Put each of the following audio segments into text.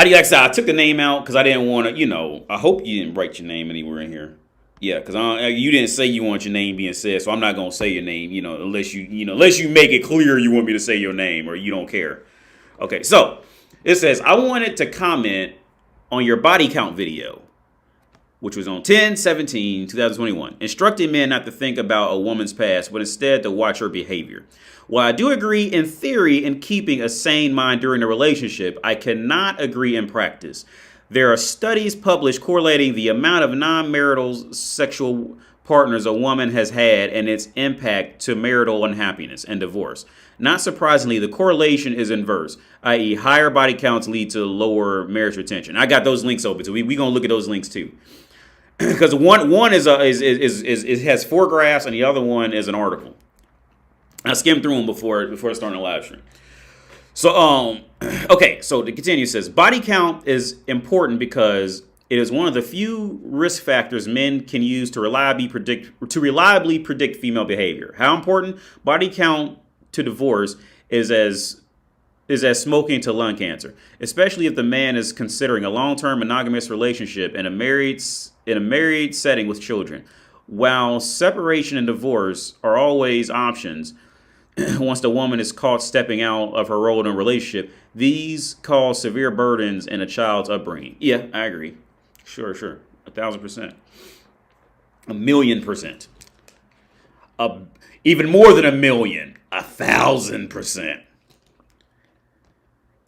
Like I said, I took the name out because I didn't want to, I hope you didn't write your name anywhere in here. Yeah, because you didn't say you want your name being said, so I'm not gonna say your name, unless unless you make it clear you want me to say your name or you don't care. Okay, so it says I wanted to comment on your body count video, which was on 10/17/2021, instructing men not to think about a woman's past, but instead to watch her behavior. While I do agree in theory in keeping a sane mind during a relationship, I cannot agree in practice. There are studies published correlating the amount of non-marital sexual partners a woman has had and its impact to marital unhappiness and divorce. Not surprisingly, the correlation is inverse, i.e. higher body counts lead to lower marriage retention. I got those links open, so we gonna look at those links too. Because one is it has 4 graphs and the other one is an article. I skimmed through them before starting the live stream. So okay, so to continue, it says body count is important because it is one of the few risk factors men can use to reliably predict female behavior. How important? Body count to divorce is as smoking to lung cancer, especially if the man is considering a long-term monogamous relationship in a married setting with children. While separation and divorce are always options, once the woman is caught stepping out of her role in a relationship, these cause severe burdens in a child's upbringing. Yeah, I agree. Sure. 1,000%. 1,000,000%. Even more than 1,000,000. 1,000%.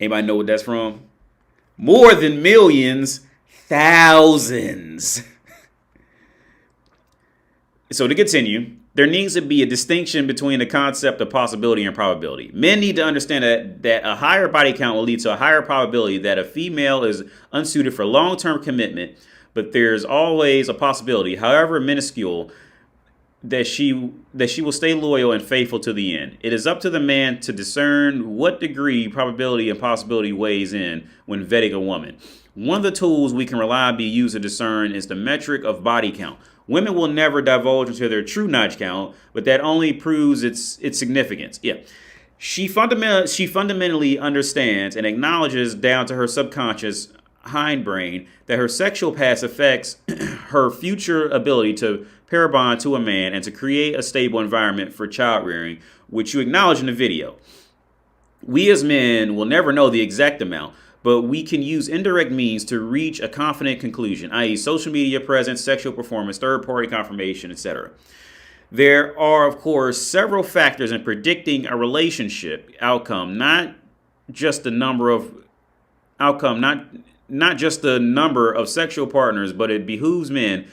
Anybody know what that's from? More than millions, thousands. So to continue, there needs to be a distinction between the concept of possibility and probability. Men need to understand that a higher body count will lead to a higher probability that a female is unsuited for long-term commitment, but there's always a possibility, however minuscule, that she will stay loyal and faithful to the end. It is up to the man to discern what degree probability and possibility weighs in when vetting a woman. One of the tools we can reliably use to discern is the metric of body count. Women will never divulge into their true notch count, but that only proves its significance. Yeah. She fundamentally understands and acknowledges down to her subconscious hindbrain that her sexual past affects her future ability to pair bond to a man and to create a stable environment for child rearing, which you acknowledge in the video. We as men will never know the exact amount, but we can use indirect means to reach a confident conclusion, i.e. social media presence, sexual performance, third-party confirmation, etc. There are, of course, several factors in predicting a relationship outcome, not just the number of sexual partners, but it behooves men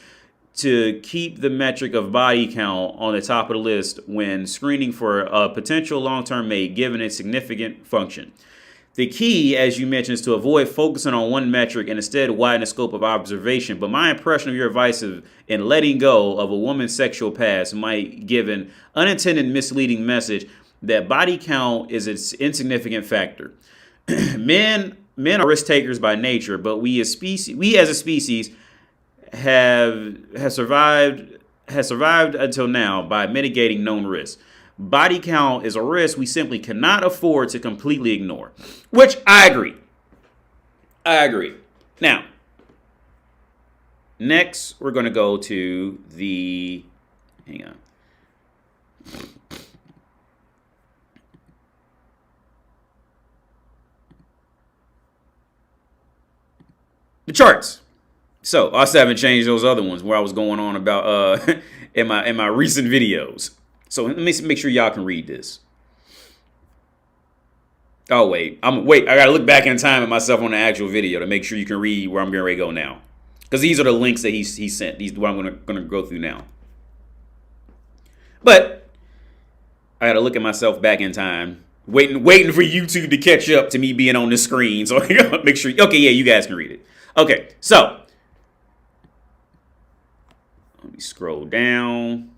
to keep the metric of body count on the top of the list when screening for a potential long-term mate, given its significant function. The key, as you mentioned, is to avoid focusing on one metric and instead widen the scope of observation. But my impression of your advice in letting go of a woman's sexual past might give an unintended misleading message that body count is its insignificant factor. Men are risk takers by nature, but we as a species have survived until now by mitigating known risks. Body count is a risk we simply cannot afford to completely ignore. Which I agree. Now, next we're going to go to the... Hang on. The charts. So, I still haven't changed those other ones where I was going on about in my recent videos. So let me make sure y'all can read this. Oh, wait. I got to look back in time at myself on the actual video to make sure you can read where I'm getting ready to go now. Because these are the links that he sent. These are what I'm going to go through now. But I got to look at myself back in time. Waiting for YouTube to catch up to me being on the screen. So make sure. Okay, yeah, you guys can read it. Okay, so. Let me scroll down.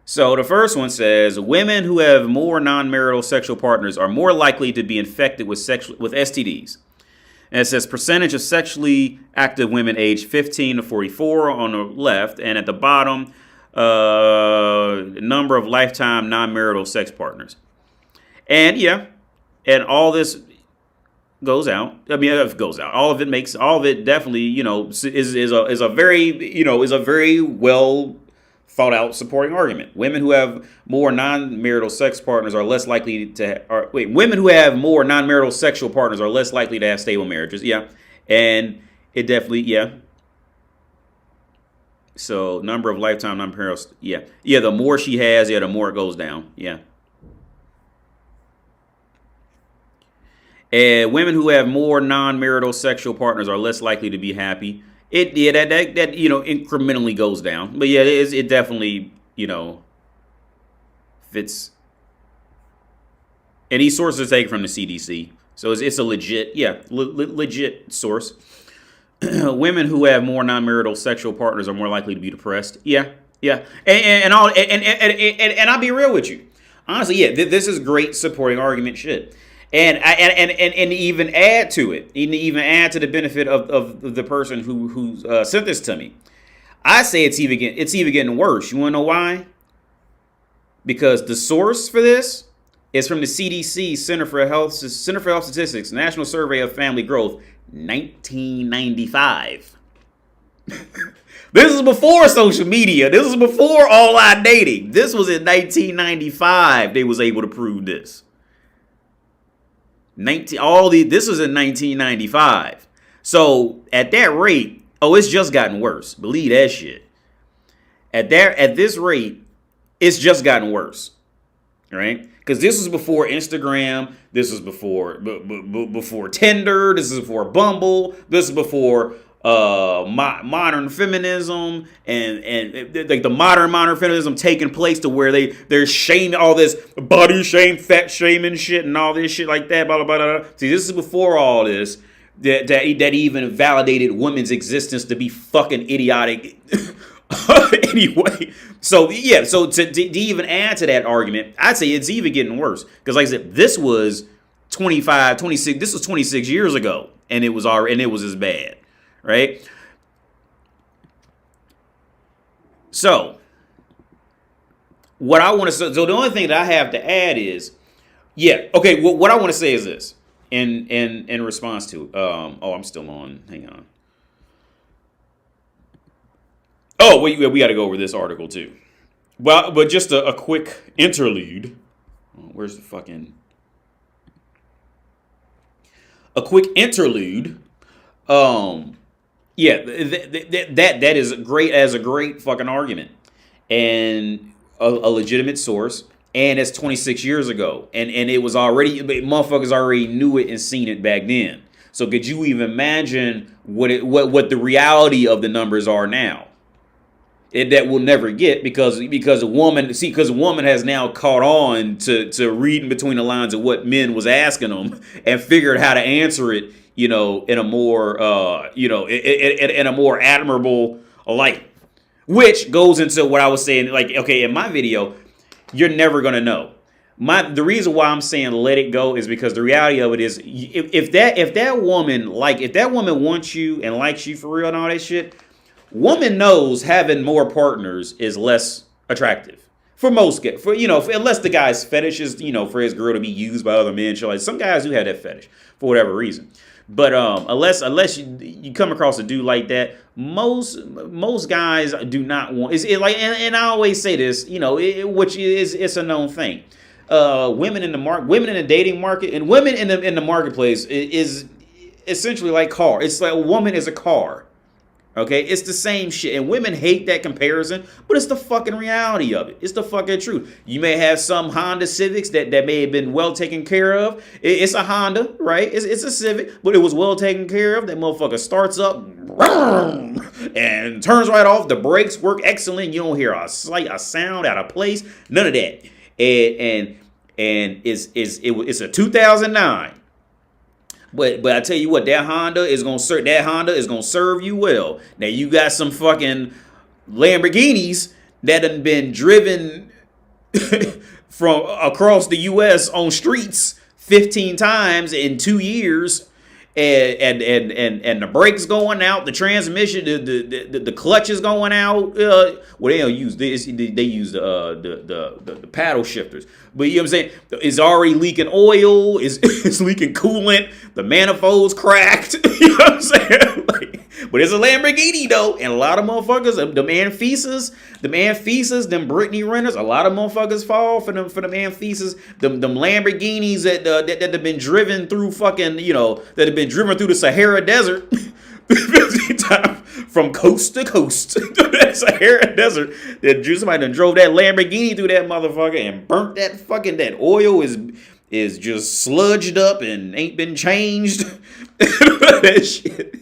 So the first one says, women who have more non-marital sexual partners are more likely to be infected with STDs. And it says percentage of sexually active women aged 15 to 44 on the left, and at the bottom, number of lifetime non-marital sex partners. And yeah, and all this goes out. I mean, it goes out. All of it definitely, is a very well thought out supporting argument. Women who have more non-marital sex partners are less likely to. Women who have more non-marital sexual partners are less likely to have stable marriages. Yeah, and it definitely, yeah. So number of lifetime non-marital, yeah. The more she has, the more it goes down. Yeah. And women who have more non-marital sexual partners are less likely to be happy. That incrementally goes down, but yeah, it definitely fits. And these sources are taken from the CDC, so it's a legit legit source. Women who have more non-marital sexual partners are more likely to be depressed. Yeah, and I'll be real with you, honestly. Yeah, this is great supporting argument shit. And even add to it, even add to the benefit of the person who sent this to me. I say it's even getting worse. You want to know why? Because the source for this is from the CDC, Center for Health Statistics, National Survey of Family Growth, 1995. This is before social media. This is before online dating. This was in 1995. They was able to prove this. This was in 1995. So at that rate, it's just gotten worse. Believe that shit. At this rate, it's just gotten worse. Right? Because this was before Instagram. This was before Tinder. This is before Bumble. This is before modern feminism and like the modern feminism taking place to where they're shaming all this body shame, fat shaming shit and all this shit like that. Blah, blah, blah, blah. See, this is before all this that even validated women's existence to be fucking idiotic. Anyway, so yeah, so to even add to that argument, I'd say it's even getting worse because, like I said, this was 26. This was 26 years ago, and it was as bad. Right? So, what I want to say, so the only thing that I have to add is, what I want to say is this, in response to, I'm still on, hang on. Oh, we got to go over this article too. Well, but just a quick interlude. Where's the fucking, a quick interlude. Yeah, that is great as a great fucking argument and a legitimate source. And it's 26 years ago. And it was already, motherfuckers already knew it and seen it back then. So could you even imagine what the reality of the numbers are now? That we'll never get because a woman has now caught on to reading between the lines of what men was asking them and figured how to answer it, in a more in a more admirable light, which goes into what I was saying. Like, okay, in my video, you're never gonna know. The reason why I'm saying let it go is because the reality of it is if that woman wants you and likes you for real and all that shit, woman knows having more partners is less attractive. For most guys, unless the guy's fetish is, for his girl to be used by other men, like some guys do have that fetish for whatever reason. But unless you come across a dude like that, most guys do not want. And I always say this, it's a known thing. Women in the dating market and women in the marketplace is essentially like car. It's like a woman is a car. Okay, it's the same shit. And women hate that comparison, but it's the fucking reality of it. It's the fucking truth. You may have some Honda Civics that may have been well taken care of. It's a Honda, right? It's a Civic, but it was well taken care of. That motherfucker starts up and turns right off. The brakes work excellent. You don't hear a sound out of place. None of that. And it's a 2009. But I tell you what, that Honda is gonna serve you well. Now you got some fucking Lamborghinis that have been driven from across the U.S. on streets 15 times in 2 years, and the brakes going out, the transmission, the clutch is going out. Well, they don't use this. They use the paddle shifters. But you know what I'm saying? It's already leaking oil. It's leaking coolant. The manifold's cracked. You know what I'm saying? Like, but it's a Lamborghini though, and a lot of motherfuckers, them Anfises, them Britney renters, a lot of motherfuckers fall for them Anfises, them Lamborghinis that have been driven through fucking, you know, that have been driven through the Sahara Desert. From coast to coast, that Sahara Desert, that somebody done drove that Lamborghini through that motherfucker and burnt that oil is just sludged up and ain't been changed. That shit.